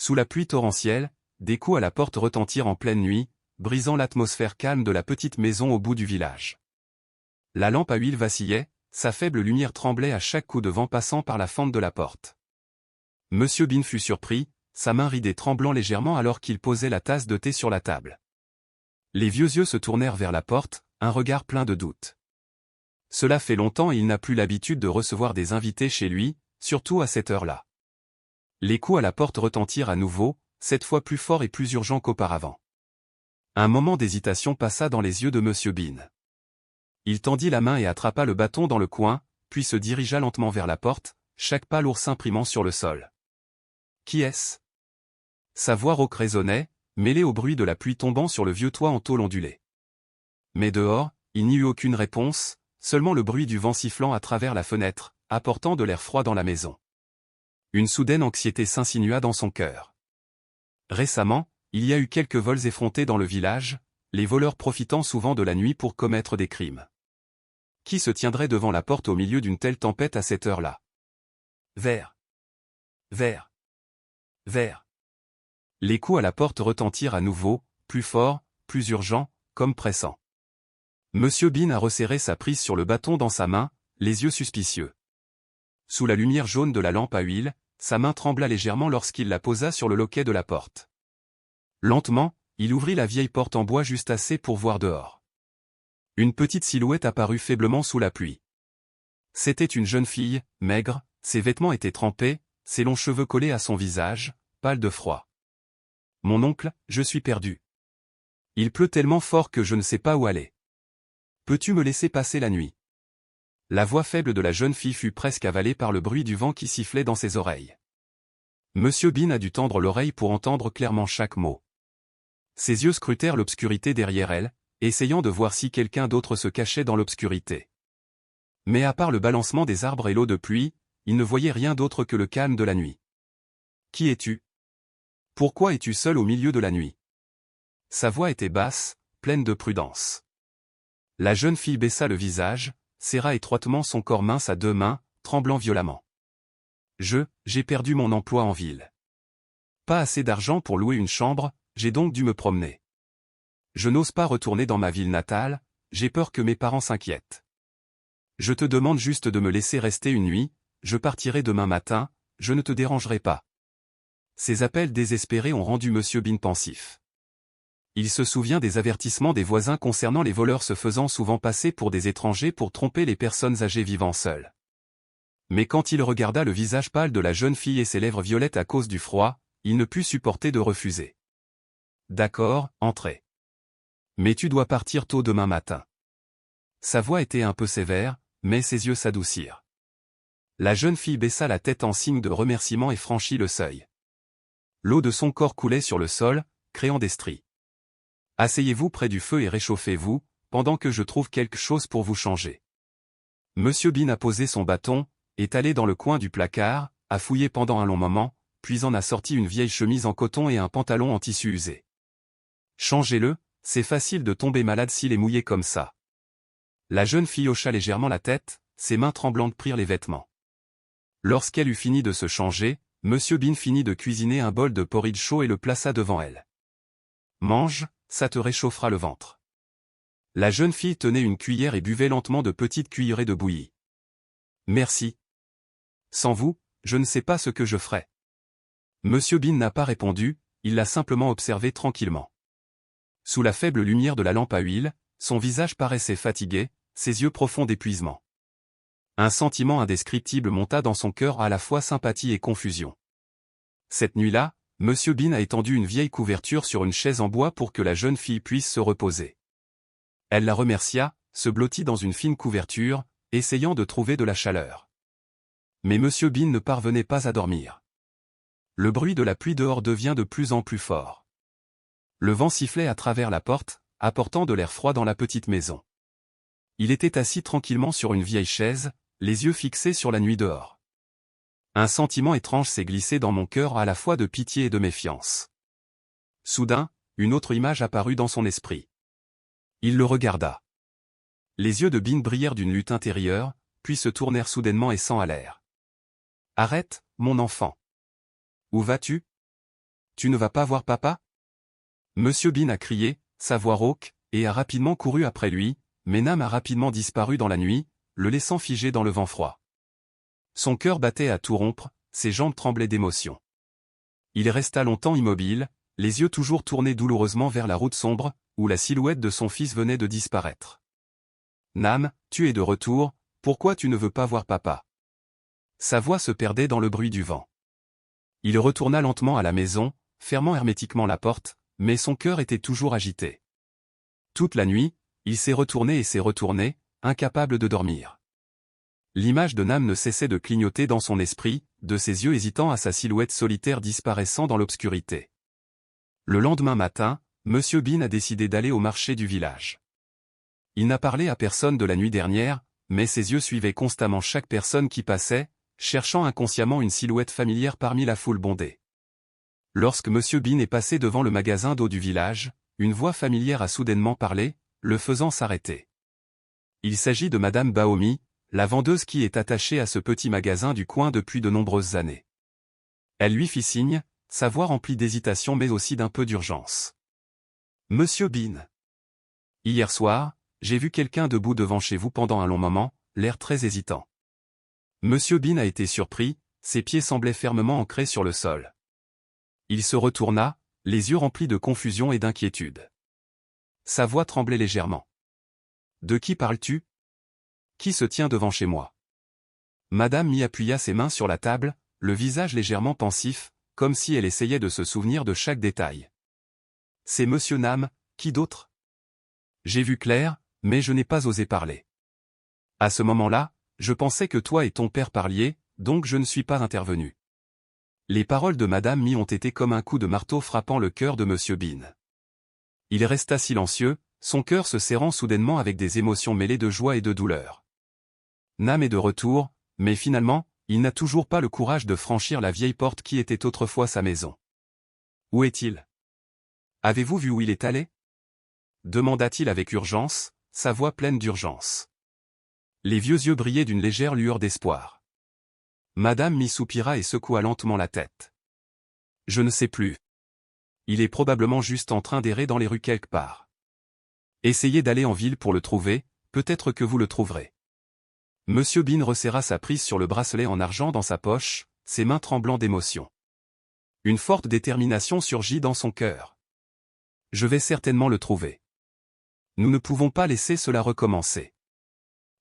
Sous la pluie torrentielle, des coups à la porte retentirent en pleine nuit, brisant l'atmosphère calme de la petite maison au bout du village. La lampe à huile vacillait, sa faible lumière tremblait à chaque coup de vent passant par la fente de la porte. Monsieur Bean fut surpris, sa main ridée tremblant légèrement alors qu'il posait la tasse de thé sur la table. Les vieux yeux se tournèrent vers la porte, un regard plein de doute. Cela fait longtemps et il n'a plus l'habitude de recevoir des invités chez lui, surtout à cette heure-là. Les coups à la porte retentirent à nouveau, cette fois plus fort et plus urgent qu'auparavant. Un moment d'hésitation passa dans les yeux de Monsieur Bean. Il tendit la main et attrapa le bâton dans le coin, puis se dirigea lentement vers la porte, chaque pas lourd s'imprimant sur le sol. « Qui est-ce » Sa voix rauque résonnait, mêlée au bruit de la pluie tombant sur le vieux toit en tôle ondulée. Mais dehors, il n'y eut aucune réponse, seulement le bruit du vent sifflant à travers la fenêtre, apportant de l'air froid dans la maison. Une soudaine anxiété s'insinua dans son cœur. Récemment, il y a eu quelques vols effrontés dans le village, les voleurs profitant souvent de la nuit pour commettre des crimes. Qui se tiendrait devant la porte au milieu d'une telle tempête à cette heure-là? Vers. Vers. Vers. Les coups à la porte retentirent à nouveau, plus forts, plus urgents, comme pressants. Monsieur Bean a resserré sa prise sur le bâton dans sa main, les yeux suspicieux. Sous la lumière jaune de la lampe à huile, sa main trembla légèrement lorsqu'il la posa sur le loquet de la porte. Lentement, il ouvrit la vieille porte en bois juste assez pour voir dehors. Une petite silhouette apparut faiblement sous la pluie. C'était une jeune fille, maigre, ses vêtements étaient trempés, ses longs cheveux collés à son visage, pâle de froid. « Mon oncle, je suis perdu. Il pleut tellement fort que je ne sais pas où aller. Peux-tu me laisser passer la nuit ?» La voix faible de la jeune fille fut presque avalée par le bruit du vent qui sifflait dans ses oreilles. Monsieur Bean a dû tendre l'oreille pour entendre clairement chaque mot. Ses yeux scrutèrent l'obscurité derrière elle, essayant de voir si quelqu'un d'autre se cachait dans l'obscurité. Mais à part le balancement des arbres et l'eau de pluie, il ne voyait rien d'autre que le calme de la nuit. « Qui es-tu ? Pourquoi es-tu seul au milieu de la nuit ?» Sa voix était basse, pleine de prudence. La jeune fille baissa le visage, serra étroitement son corps mince à deux mains, tremblant violemment. « J'ai perdu mon emploi en ville. Pas assez d'argent pour louer une chambre, j'ai donc dû me promener. Je n'ose pas retourner dans ma ville natale, j'ai peur que mes parents s'inquiètent. Je te demande juste de me laisser rester une nuit, je partirai demain matin, je ne te dérangerai pas. » Ces appels désespérés ont rendu Monsieur Bean pensif. Il se souvient des avertissements des voisins concernant les voleurs se faisant souvent passer pour des étrangers pour tromper les personnes âgées vivant seules. Mais quand il regarda le visage pâle de la jeune fille et ses lèvres violettes à cause du froid, il ne put supporter de refuser. « D'accord, entrez. Mais tu dois partir tôt demain matin. » Sa voix était un peu sévère, mais ses yeux s'adoucirent. La jeune fille baissa la tête en signe de remerciement et franchit le seuil. L'eau de son corps coulait sur le sol, créant des stries. « Asseyez-vous près du feu et réchauffez-vous, pendant que je trouve quelque chose pour vous changer. » Monsieur Bean a posé son bâton, est allé dans le coin du placard, a fouillé pendant un long moment, puis en a sorti une vieille chemise en coton et un pantalon en tissu usé. « Changez-le, c'est facile de tomber malade s'il est mouillé comme ça. » La jeune fille hocha légèrement la tête, ses mains tremblantes prirent les vêtements. Lorsqu'elle eut fini de se changer, Monsieur Bean finit de cuisiner un bol de porridge chaud et le plaça devant elle. « Mange, ça te réchauffera le ventre. » La jeune fille tenait une cuillère et buvait lentement de petites cuillerées de bouillie. « Merci. Sans vous, je ne sais pas ce que je ferais. » Monsieur Bean n'a pas répondu, il l'a simplement observé tranquillement. Sous la faible lumière de la lampe à huile, son visage paraissait fatigué, ses yeux profonds d'épuisement. Un sentiment indescriptible monta dans son cœur à la fois sympathie et confusion. Cette nuit-là, Monsieur Bean a étendu une vieille couverture sur une chaise en bois pour que la jeune fille puisse se reposer. Elle la remercia, se blottit dans une fine couverture, essayant de trouver de la chaleur. Mais Monsieur Bean ne parvenait pas à dormir. Le bruit de la pluie dehors devient de plus en plus fort. Le vent sifflait à travers la porte, apportant de l'air froid dans la petite maison. Il était assis tranquillement sur une vieille chaise, les yeux fixés sur la nuit dehors. Un sentiment étrange s'est glissé dans mon cœur à la fois de pitié et de méfiance. Soudain, une autre image apparut dans son esprit. Il le regarda. Les yeux de Bean brillèrent d'une lutte intérieure, puis se tournèrent soudainement et sans à l'air. « Arrête, mon enfant. Où vas-tu ? tu ne vas pas voir papa? Monsieur Bean a crié, sa voix rauque, et a rapidement couru après lui, mais Nam a rapidement disparu dans la nuit, le laissant figé dans le vent froid. Son cœur battait à tout rompre, ses jambes tremblaient d'émotion. Il resta longtemps immobile, les yeux toujours tournés douloureusement vers la route sombre, où la silhouette de son fils venait de disparaître. Nam, tu es de retour, pourquoi tu ne veux pas voir papa? Sa voix se perdait dans le bruit du vent. Il retourna lentement à la maison, fermant hermétiquement la porte, mais son cœur était toujours agité. Toute la nuit, il s'est retourné, incapable de dormir. L'image de Nam ne cessait de clignoter dans son esprit, de ses yeux hésitant à sa silhouette solitaire disparaissant dans l'obscurité. Le lendemain matin, Monsieur Bean a décidé d'aller au marché du village. Il n'a parlé à personne de la nuit dernière, mais ses yeux suivaient constamment chaque personne qui passait, cherchant inconsciemment une silhouette familière parmi la foule bondée. Lorsque Monsieur Bean est passé devant le magasin d'eau du village, une voix familière a soudainement parlé, le faisant s'arrêter. Il s'agit de Madame Baomi, la vendeuse qui est attachée à ce petit magasin du coin depuis de nombreuses années. Elle lui fit signe, sa voix remplie d'hésitation mais aussi d'un peu d'urgence. Monsieur Bean. Hier soir, j'ai vu quelqu'un debout devant chez vous pendant un long moment, l'air très hésitant. Monsieur Bean a été surpris, ses pieds semblaient fermement ancrés sur le sol. Il se retourna, les yeux remplis de confusion et d'inquiétude. Sa voix tremblait légèrement. De qui parles-tu? Qui se tient devant chez moi? Madame m'y appuya ses mains sur la table, le visage légèrement pensif, comme si elle essayait de se souvenir de chaque détail. C'est Monsieur Nam, qui d'autre? J'ai vu clair, mais je n'ai pas osé parler. À ce moment-là, je pensais que toi et ton père parliez, donc je ne suis pas intervenu. Les paroles de Madame Mi ont été comme un coup de marteau frappant le cœur de Monsieur Bean. Il resta silencieux, son cœur se serrant soudainement avec des émotions mêlées de joie et de douleur. Nam est de retour, mais finalement, il n'a toujours pas le courage de franchir la vieille porte qui était autrefois sa maison. Où est-il? Avez-vous vu où il est allé? Demanda-t-il avec urgence, sa voix pleine d'urgence. Les vieux yeux brillaient d'une légère lueur d'espoir. Madame Mi soupira et secoua lentement la tête. Je ne sais plus. Il est probablement juste en train d'errer dans les rues quelque part. Essayez d'aller en ville pour le trouver, peut-être que vous le trouverez. Monsieur Bean resserra sa prise sur le bracelet en argent dans sa poche, ses mains tremblant d'émotion. Une forte détermination surgit dans son cœur. Je vais certainement le trouver. Nous ne pouvons pas laisser cela recommencer.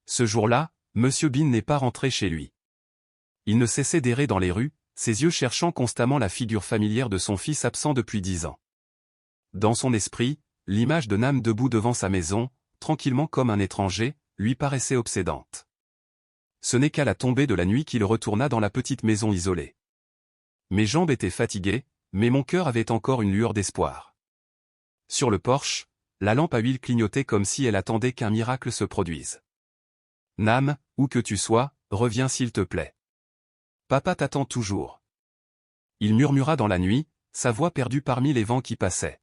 Ce jour-là, Monsieur Bean n'est pas rentré chez lui. Il ne cessait d'errer dans les rues, ses yeux cherchant constamment la figure familière de son fils absent depuis 10 ans. Dans son esprit, l'image de Nam debout devant sa maison, tranquillement comme un étranger, lui paraissait obsédante. Ce n'est qu'à la tombée de la nuit qu'il retourna dans la petite maison isolée. Mes jambes étaient fatiguées, mais mon cœur avait encore une lueur d'espoir. Sur le porche, la lampe à huile clignotait comme si elle attendait qu'un miracle se produise. Nam, où que tu sois, reviens s'il te plaît. Papa t'attend toujours. Il murmura dans la nuit, sa voix perdue parmi les vents qui passaient.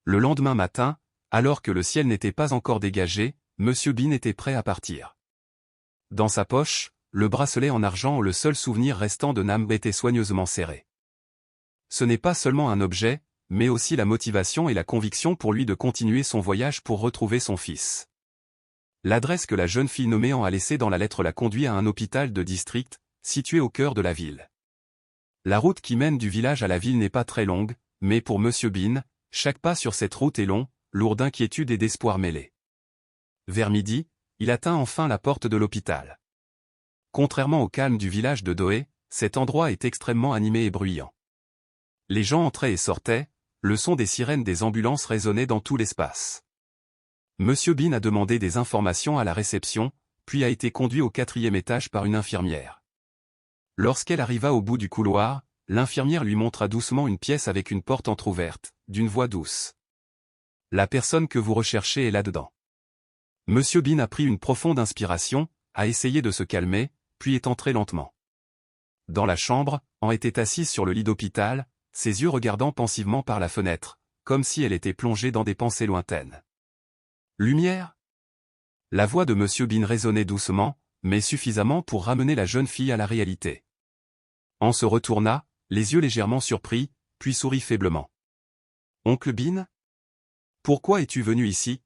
Le lendemain matin, alors que le ciel n'était pas encore dégagé, Monsieur Bean était prêt à partir. Dans sa poche, le bracelet en argent, le seul souvenir restant de Nam, était soigneusement serré. Ce n'est pas seulement un objet, mais aussi la motivation et la conviction pour lui de continuer son voyage pour retrouver son fils. L'adresse que la jeune fille nommée en a laissée dans la lettre la conduit à un hôpital de district, situé au cœur de la ville. La route qui mène du village à la ville n'est pas très longue, mais pour Monsieur Bean, chaque pas sur cette route est long, lourd d'inquiétude et d'espoir mêlés. Vers midi, il atteint enfin la porte de l'hôpital. Contrairement au calme du village de Doé, cet endroit est extrêmement animé et bruyant. Les gens entraient et sortaient, le son des sirènes des ambulances résonnait dans tout l'espace. Monsieur Bean a demandé des informations à la réception, puis a été conduit au 4e étage par une infirmière. Lorsqu'elle arriva au bout du couloir, l'infirmière lui montra doucement une pièce avec une porte entr'ouverte, d'une voix douce. La personne que vous recherchez est là-dedans. Monsieur Bean a pris une profonde inspiration, a essayé de se calmer, puis est entré lentement. Dans la chambre, Anne était assise sur le lit d'hôpital, ses yeux regardant pensivement par la fenêtre, comme si elle était plongée dans des pensées lointaines. Lumière? La voix de Monsieur Bean résonnait doucement, mais suffisamment pour ramener la jeune fille à la réalité. Anne se retourna, les yeux légèrement surpris, puis sourit faiblement. Oncle Bean? Pourquoi es-tu venu ici?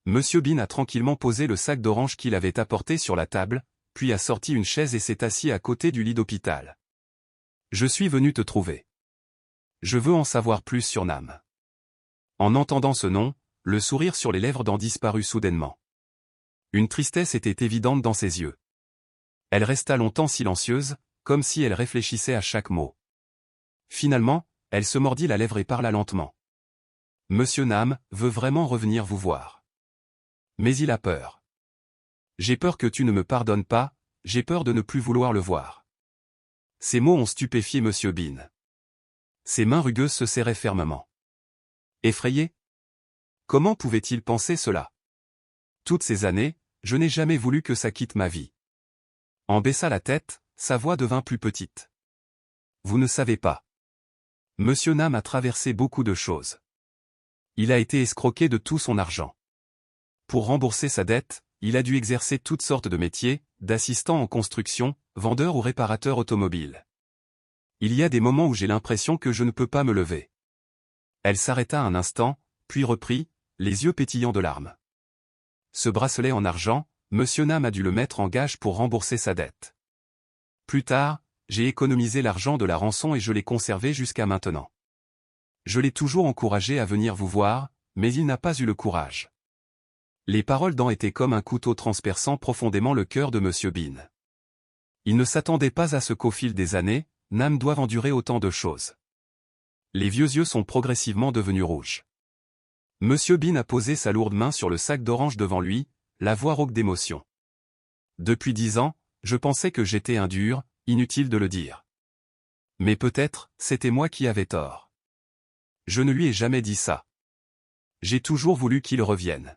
Monsieur Bean a tranquillement posé le sac d'oranges qu'il avait apporté sur la table, puis a sorti une chaise et s'est assis à côté du lit d'hôpital. Je suis venu te trouver. Je veux en savoir plus sur Nam. En entendant ce nom, le sourire sur les lèvres d'en disparut soudainement. Une tristesse était évidente dans ses yeux. Elle resta longtemps silencieuse, comme si elle réfléchissait à chaque mot. Finalement, elle se mordit la lèvre et parla lentement. Monsieur Nam veut vraiment revenir vous voir. Mais il a peur. J'ai peur que tu ne me pardonnes pas, j'ai peur de ne plus vouloir le voir. Ces mots ont stupéfié Monsieur Bean. Ses mains rugueuses se serraient fermement. Effrayé? Comment pouvait-il penser cela? Toutes ces années, je n'ai jamais voulu que ça quitte ma vie. En baissa la tête, sa voix devint plus petite. Vous ne savez pas. Monsieur Nam a traversé beaucoup de choses. Il a été escroqué de tout son argent. Pour rembourser sa dette, il a dû exercer toutes sortes de métiers, d'assistant en construction, vendeur ou réparateur automobile. Il y a des moments où j'ai l'impression que je ne peux pas me lever. Elle s'arrêta un instant, puis reprit, les yeux pétillants de larmes. Ce bracelet en argent, Monsieur Nam a dû le mettre en gage pour rembourser sa dette. Plus tard, j'ai économisé l'argent de la rançon et je l'ai conservé jusqu'à maintenant. Je l'ai toujours encouragé à venir vous voir, mais il n'a pas eu le courage. Les paroles d'An étaient comme un couteau transperçant profondément le cœur de Monsieur Bean. Il ne s'attendait pas à ce qu'au fil des années, Nam doive endurer autant de choses. Les vieux yeux sont progressivement devenus rouges. Monsieur Bean a posé sa lourde main sur le sac d'oranges devant lui, la voix rauque d'émotion. Depuis 10 ans, je pensais que j'étais un dur, inutile de le dire. Mais peut-être, c'était moi qui avais tort. Je ne lui ai jamais dit ça. J'ai toujours voulu qu'il revienne.